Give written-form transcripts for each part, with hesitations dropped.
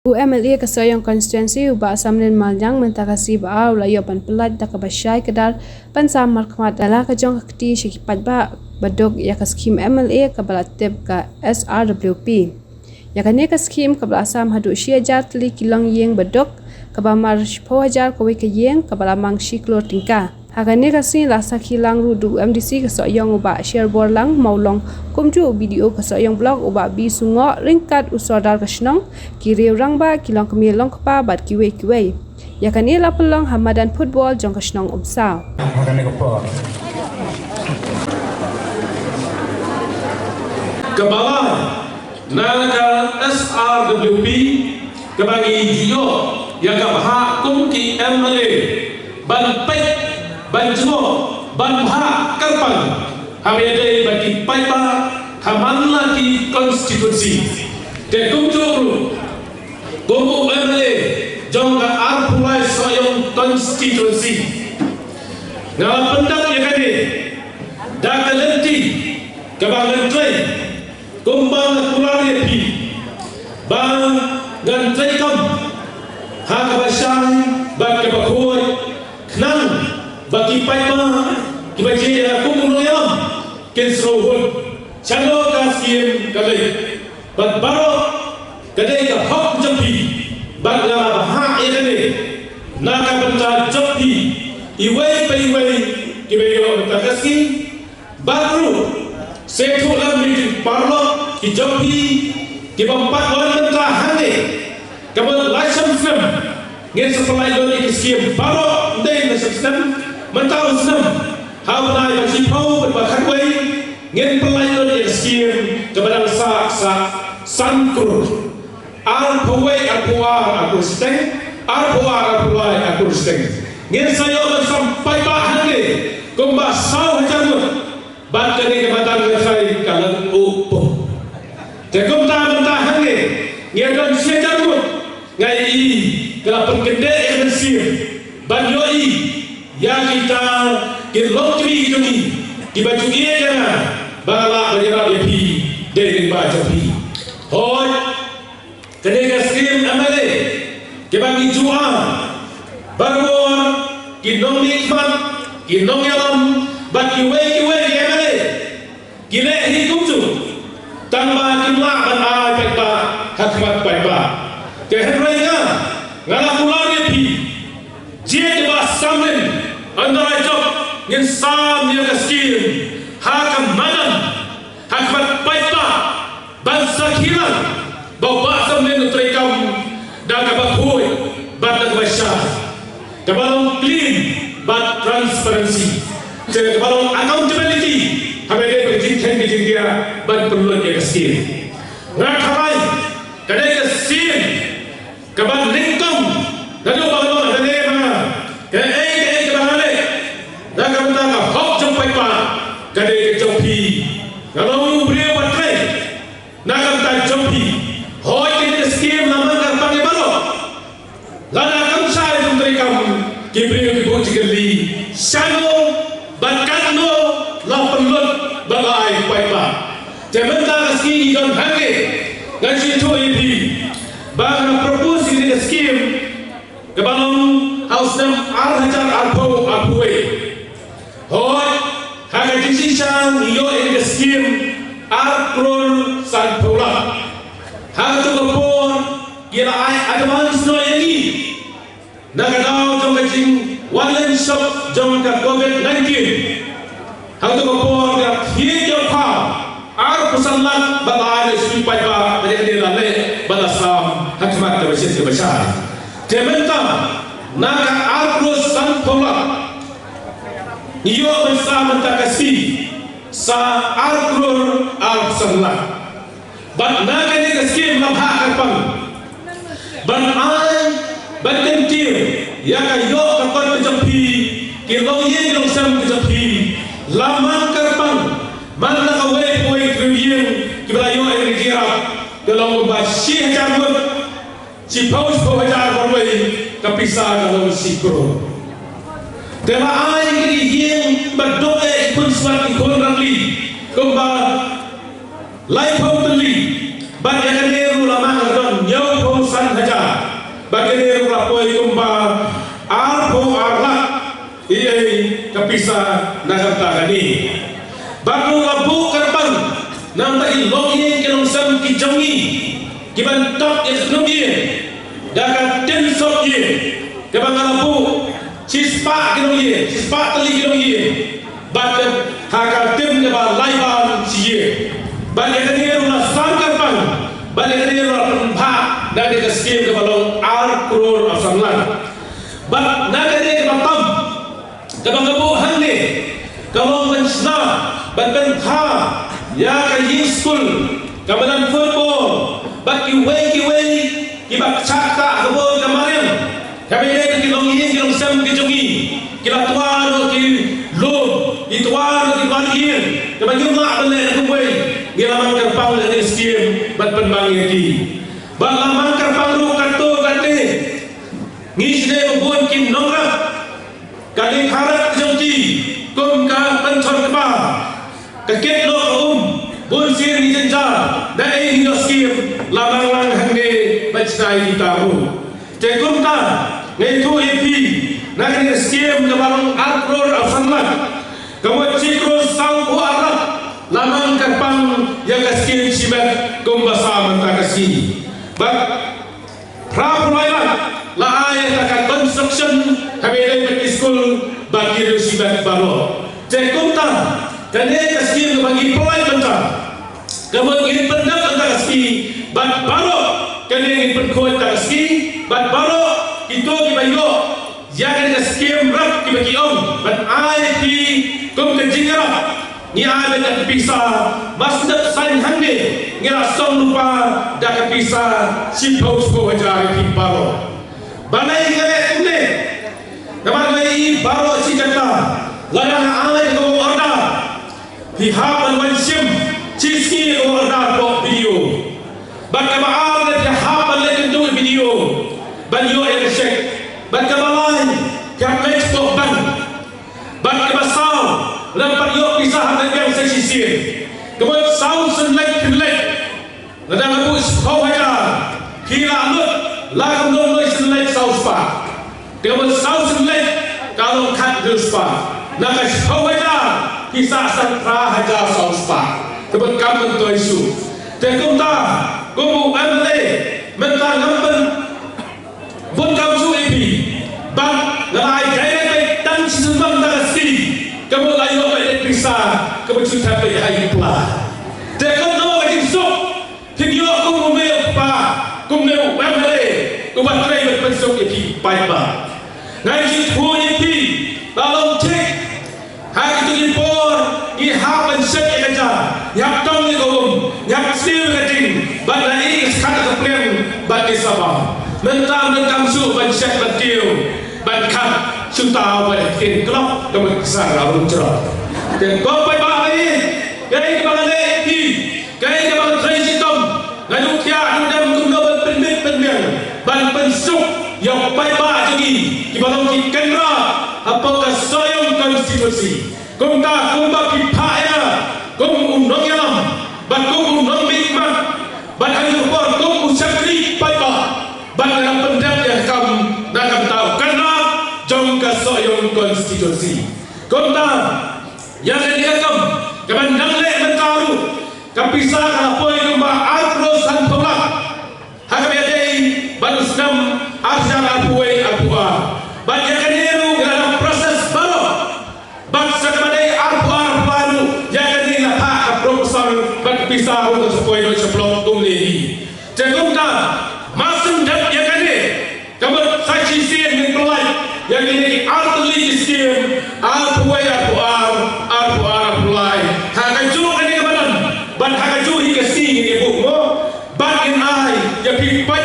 UMLA kasayang konstituensi ubah samnin maljang mentakasi ba ulayo pan pelat da kabasyai kedal pansam markmat dala kajong akti syikipat ba badog ya kaskim MLA kabalatib ka SRWP ya kane kaskim kabala asam hadu syiajar tli kilong yeng badog kabamar shpohajar kowe ke yeng kabala mang shiklor tingka Hagane kasi lasa kilang rudu MDC kasayang ubah share borlang maulong kumju video kasayang blog ubah bi sungo ringkat usodar kasnong kiri orang ba kilang kemilong kepa bat kiwe ya kane la pelong hamadan football jong kasnong umsa Hagane kepa kebala nalaka SRWP kebagi jiyo yang kabah kumki MLA ban pek ban jemo ban ha karpang hamede bagi paipa haman lagi konstitusi te kumjuru gomu MLA jongga arpulai soyong konstitusi ngala pendak ya kade da kalenti kabangan trai kumbang kulari pi bang dan trai kam ha kabashan bag kabakoi knang bagi paipa kibaji aku muloyam kensrohun chalo kasiem kalai bat baro kadai ka hok jampi bat la ha ekane na ka banta jampi iwai paiwai kibayo takaski baru setu lam meeting parlo ki jampi ki bampat wan banta hande kabal license film ngin supply don ikisiem baro dai na system mentau senam hauna yang sipau berbakat wei ngin pelayan yang skim kepada sak sangkur arpawai arpuar aku steng arpuar arpuai aku steng ngin saya sampai bahan ni kumba sau hajar bat kene kebatan ngai kalan upo tekum ta mentah ni ngin don sejar ngai i kelapan kende yang skim ban yoi ya kita kilong kiri itu ni dibaju dia jangan bala berjalan dia pi dari baca pi hoi ketika skim MLA kebagi jua baruan kinong nikmat kinong yalam bagi kiwe di MLA kile hidup tu tanpa kimlah banai pekta hakmat pekta kehendranya ngalah pulang dia pi dia dibahas sambil antara job ngin sam dia kaskim hakam manan hakmat paita bangsa kilang bawa sambil nutrekam dan kabakoi bat kabasya kabalong clean bat transparency jadi kabalong accountability hamede berjingkan dia bat perlu dia kaskim ngakhamai kadai kaskim kabal lingkong lalu balong kadai mana kadai kadai jampi kalau beliau baterai nak kata jampi hoi kita skim nama kan panggil baru lada kam saya untuk kamu kibrio kibo cikeli sano bakano lapelut balai paipa jementa skim don hange ngaji tu ini bang propose ini skim kebalong house nam arhajar arpo arpue hoi haga decision iyo in the scheme arkrol san paula haga to kapon kira ai advance no yangi nagadao jong kaching one line shop jong ka COVID-19 haga to kapon ka hiye jo pa ar pusallat balai supai ba dari lale balasam hakmat ka besit ka besar tementa naga arkrol san paula iyo bersama takasi sa arkrur al-sanlah bat nagani kaskim labha karpang ban ay ban tentir ya kayo kakon kejampi kilong yen kilong sam kejampi lamang karpang man nakawe poe kriyen kiblayo ay kira dalam bashi jamut si paus pohajar korwe kapisa dalam sikro Tema ay yang berdoa pun suatu ikon rangli kumba life home beli banyak yang lama ngadon nyau pun san hajar pisah nakapta kani baru labu karpan nampai logi kenong sam ki jongi ki ban top ekonomi dakat ten sok ye ke bang labu cispa kenong ye cispa teli kenong ye bat hakal tem ke ba laiban si ye ban kani rula sam karpan ban kani rula pha dan ke skim ke balong ar crore of samlan bat nakade ke batam Kabang kabu hande, kabang mensna, ban ha, ya kaji school, kabalan football, bak kiway, kibak cakta kabu kemarin, kami ni kilongi, kilong sam kijongi, kilatuan ki lob, kituan ki kualiin, kabang jumlah balik kuway, gilaman kerpang dari skim, ban penbang yaki, ban laman kerpang ru kartu kate, ngisne buat kim nongrak. Kali harap jomji kum ka penchon keba kaket lo bun sir ni jenja dai ni skim lamang lang hangne bacnai kita ru tekum ta ngai tu ep na ni skim ke balong arkror afsanlat kamu cikro sang bu arab lamang kapang yang skim sibat kum basa manta kasi bak prapulailan la ay takat construction kami dari school bagi rusibat baro cekumta kane kasih bagi pulai benda kamu ingin benda benda kasih bat baro kane ingin perkuat kasih bat baro itu dibayo jangan kasih rap dibagi om bat ay di kum kejingara ni ay dan bisa masuk sain hande ngira som lupa dak bisa si paus ko ajar di baro banai kare tunde Naman lagi baru si kata ladang alai ko orda hihapan mansim ciski ko orda ko video baka maal na hihapan lagi tu video banyo yang shek baka malai kaya match ko ban baka basal lampat yo pisah dengan yang sisir kemudian sound senlek ladang aku kau aja kira alut lagam dong senlek sound spa Kamu sausen lek kalau kat duspa, nak shawada kisah santra haja sauspa. Kamu kamu tu isu. Tekum ta, kamu amle mentang ngamben bun kamu su ibi. Bang nalai gaya baik dan sisubang darasi. Kamu layu baik pisah, kamu sudah baik hai pula. Tekum nama baik su. Tingyo kamu mel pa, kamu mel amle, kamu batrai berpensuk ibi baik ba. Ngaji punya pi, dalam cek, hari itu impor, ini hapan set aja, yang tong ni kau, yang sil kecing, bandai ini sekarang kepliang, bandai sabah, mentang dan kamsu bandai set bandil, bandai suta bandai kelop, kemudian kesar awal cerah. Dan kau pergi balik, gaya kebangan lagi, gaya kebangan traisi tom, ngadu kia undang kumdo penbiang, bandai pensuk. Yang baik lagi di balong di kendra apakah sayang konstitusi kumta kumba kipaya kum undang yalam ban kum undang mikmat ban ayu por kum usakri paiba ban dalam pendap yang kamu nak tahu kendra jongka sayang konstitusi kumta yang dia kamu le mentaru kapisa kapoi kumba agro san pulak hakabiadei ban senam Asal apuai apua, banyak keniru dalam proses baru. Bangsa kemadai apua baru, jangan ni lah proposal berpisah untuk supaya sebelum tumlehi. Cekupta masuk dan yang kene, kamu saksi sih yang pelai, yang ini artuli skim, apuai apua pelai. Hakai juga ni kebadan, ban hakai juga hingga sini ibu mo, ban inai yang pipa.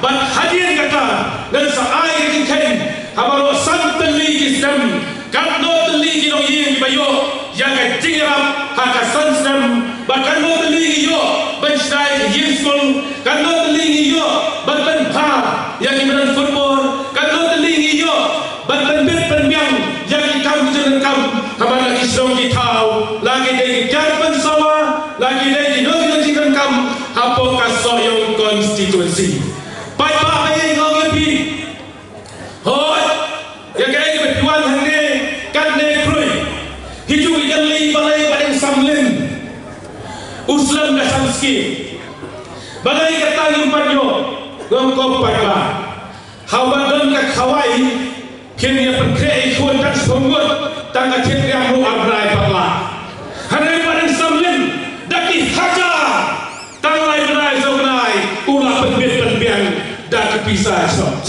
Ban hadir kata dan saai kiken habaro santeli kisam kadno teli kino yin bayo yang jingram haka sansam bakan no teli yo ban sai useful kadno teli yo ban pa yang ibaran football kadno teli yo ban bet penbiang yang kam jeneng kam habara islam kitau lagi dari jarban sama lagi dari no jeneng kam hapo kasoyong konstitusi Baik-baik yang kau ngerti. Hoi, yang kaya berjuang hari kan ne skim. Balai kata yung panyo, ngom pagba. Hawadon ka kawai, kini perkei kuan tak sungguh, tangga cip yang lu abrai pagla. Hanai paling samlin, daki haja, tanglai berai zongai, ulah penbian daki pisah sok.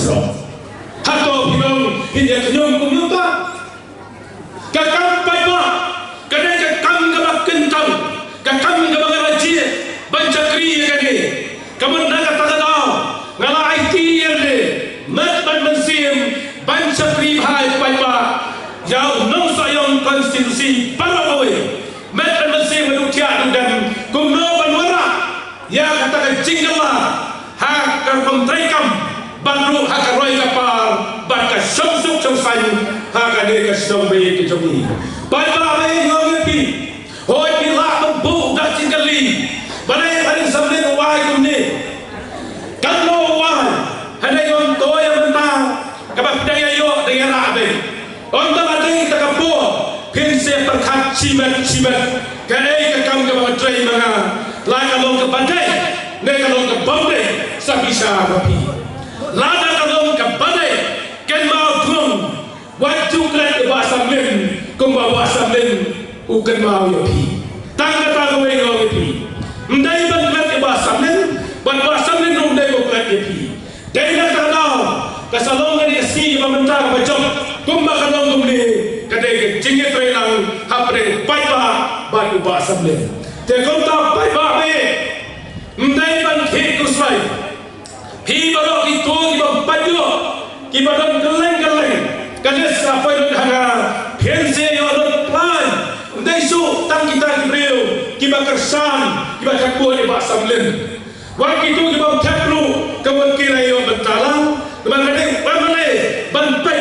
Hato pinong hinya kenyong kumyuta, kakam pagba, kadang kakam gabak kentang, kakam gabak rajie, bancakri kage. Kamu nak kata tahu, ngalah IT yang le, mat mensim, banca pribhai paipa, jauh nong sayong konstitusi parawe, mat mensim menukia dan kumno banwara, ya katakan jinggalah, hak kerpentrekam, baru hak roy kapal, baka syamsuk syamsan, hak ada kesedong bayi kejogi. Paipa bayi ngongepi, hoi pilak membuk dah jinggali. Balai paling sambil wahai kumni, kalau wahai hendak yon toa yang mentang, kabah daya yo dengan abe. Untuk ada kita kapur, pinse perkat cibat, kadai kekam kabah tray mana, lai kalong ke badai, ne kalong ke bombe, sabisa bapi. Lada kalong ke badai, ken mau drum, waktu kelat ke bahasa min, kumba bahasa min, uken mau yopi. Tangga tahu yang yopi. Mendai banget ke bahasamen, bahasamen mendai banget ke pi. Dari nak tahu, kesalongan ni si pemerintah bacok, kumba kalong kumni, kadai jingit renang, hapre paiba, batu bahasamen. Tekom tak paiba be, mendai banget kusai. Pi baru itu kita baju, kita baru geleng, kadai siapa yang dah pensi orang plan, mendai su tang kita diberiu. Kiba kersan, kiba kakuan iba samlin. Waktu itu kiba taklu, kemungkinan yang bentalang, kemungkinan bamale, bantai,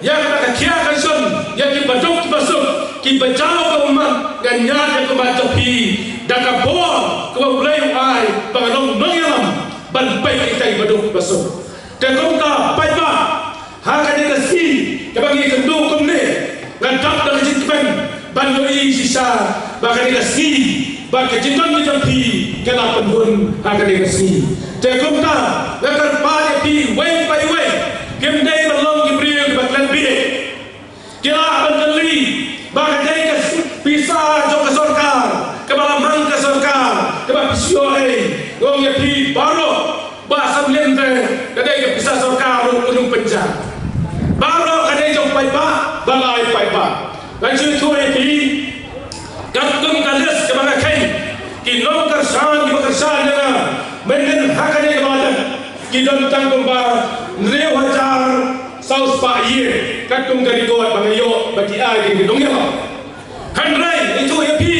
yang kita kiakan sun, yang kiba dok kiba sun, kiba jauh ke umat, ganyan yang kiba jopi, dan kabor, kiba mulai ai, bangalong nongilam, bantai kita kiba dok kiba sun. Kekongka paiba, hakan yang kasi, kiba ngi kendu kumne, ngadak dan jitpen, banjoi sisa, bahkan dikasih, bahkan jintan dijampi, kenapa pun akan dikasih. Tekumta, akan pada pi, way by way, kemdai belum diberi baklan bilik, kira akan kali, bahkan dikasih bisa jauh ke sorkar, kepala mangka sorkar, kepala pisioi, ngomongnya pi baru, bahasa melente, kadai bisa sorkar unung penjara, baru kadai jauh paipa, balai paipa. Lanjut tu ini, katung kalis kepada kain, kinong kersan dengan menden hakane kepada kidon tanggung bar neu hajar saus pak ye katung dari kuat bangayo bagi ai di dongya. Handrai itu happy,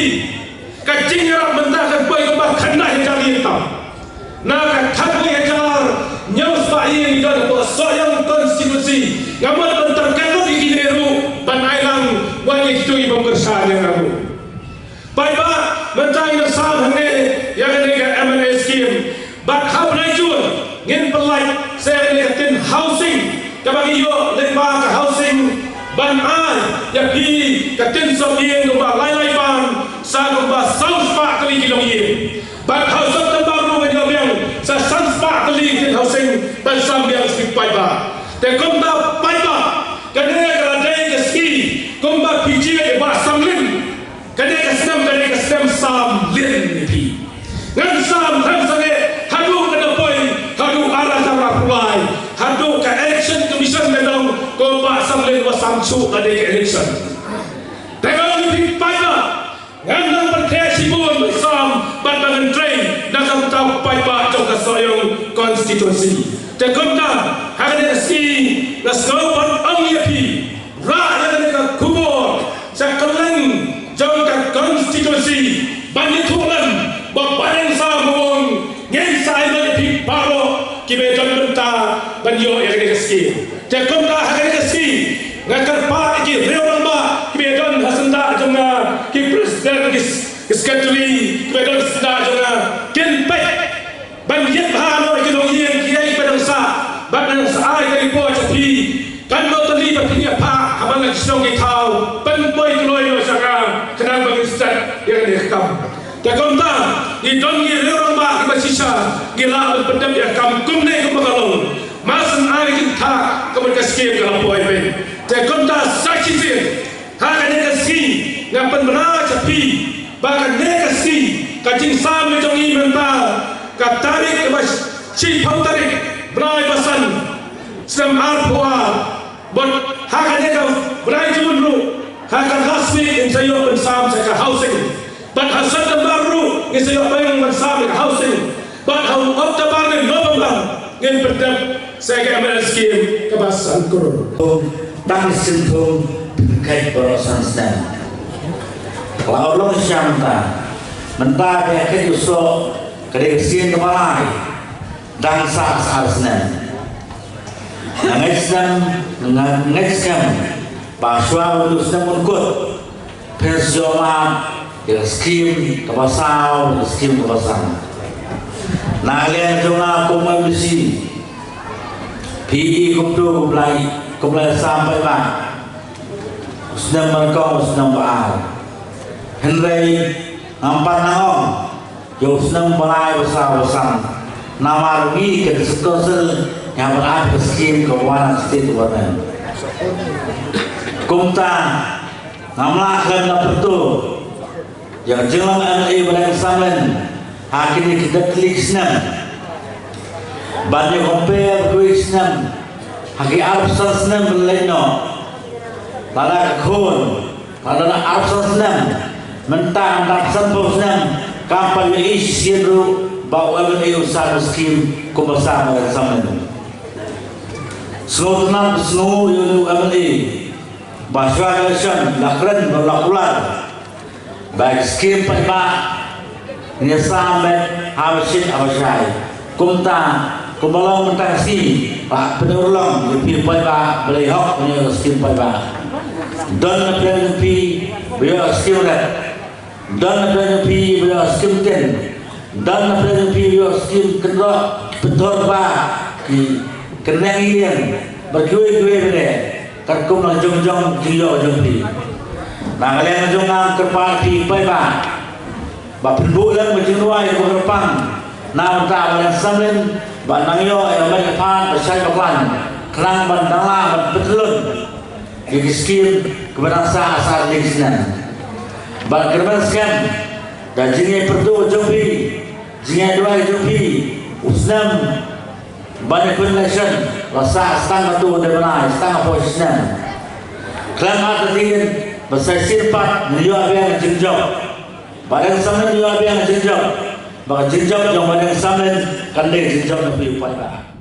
kacing yang mentah boy kembang kena hajar itu, nak katung hajar nyaus pak ye itu ada soyang konstitusi, ngamal mentah kalau di kineru banailang. Wajib itu ibu bersah dengan aku. Baiklah, mencari nasab hendak yang ini ke M&A scheme. But how can I do it? Ngin pelai saya lihatin housing. Kabagi yo lembah ke housing ban ai ya pi katin sobieng gumba lai ban sa gumba saus pak kali kilong ye. But housing terbaru bagi orang sa sans pak kali kin housing ban sambiang stipai ba. Te kumba paiba kadang kadang ke ski kumba piji ke ba samlin kadang kesem samlin ni ngan sam kan sange hadu kada poin hadu arah cara pulai hadu ke action commission medong kumba samlin wa samsu kada ke election tengok ni paiba ngan nang berkreasi pun sam bandangan train nak tahu paiba jong ka soyong konstitusi te kumda hagane si naskopan angyapi rakyat ka kubur sakaleng jong ka konstitusi banitulan baparing sa mong ngin sa ina pi paro kibe jong benta banyo hagane si te kumda hagane si ngakar pa iki reolang ba kibe jong hasanda jong ki presiden ki sekretari kibe jong hasanda jong kin pe ban yet hano iki dong yen kiai padang sa ban sa ai kai po chapi kan mo tali pa pinya pa habang nagsong ikaw ban boy tuloy yo saka kanang bang istat yang direkam ta konta ni dong yen ba ke sisa gila bedam ya kam kumne ke magalong masan ai kin tha ke skim ke lapoi pen te konta sakiti ha ka ne kasi ngapan mana capi ba ka ne kasi ka jing sam le jong i menta ka tarik ke bas chi phau tarik brai basan sem ar phwa bot ha ka ne ka brai jumun ru ha ka hasmi in sayo pen sam sa ka housing but hasan baru ni sayo bayang man sam ka housing but how up the bar ne no bang ngin pedam saya ke amal skim ke basan kurun tăng sinh thương khai bờ sẵn sàng lão long xem mình ta về cái điều số cái điều xiên cái bài đang sát sát sẵn ngay xem bà xoa với điều xem một cột pensioma điều skim cái bà sao điều skim cái bà sang nãy lên chúng ta cùng em đi xin PE cũng đâu cũng lại sampai bang sedang mereka sedang berah Henry nampak nangong jauh sedang mulai besar nama rugi ke sekosel yang berada ke skim kawanan state warna kumta namlakan dapetu yang jelang MLA berang samlen akhirnya kita klik senang banyak compare gue senang hagi arsa senam beleno pada khon pada arsa senam mentang tak sembuh senam kapal isiru bawa beli usaha skim kubasa sama senam snow yulu amli bahasa nation lakran berlakulan baik skim pada ini sampai hasil awasai kumta kumbalang mentasi pak penolong lebih baik beli hak punya skim baik dan lebih beliau skim red dan lebih beliau skim ten dan lebih beliau skim kendor betul pak kenang ini berkue-kue beli terkum lang jong-jong jiyo jong-pi nah kalian jong-jong kerpati baik pak penbulan menjenuai berkepang nah tak yang sambil Banangyo yang banyak pan bersai baklan kelang bandala betelun di skim keberasa asal listenan bal kerbaskan dan jingai perdu jopi jingai dua jopi usnam banyak connection rasa setengah tu depan setengah posisian kelang ada tinggal bersai sirpat niyo abang jenjok badan sambil niyo abang jenjok baka jenjok yang banyak sambil kandai jenjok lebih upaya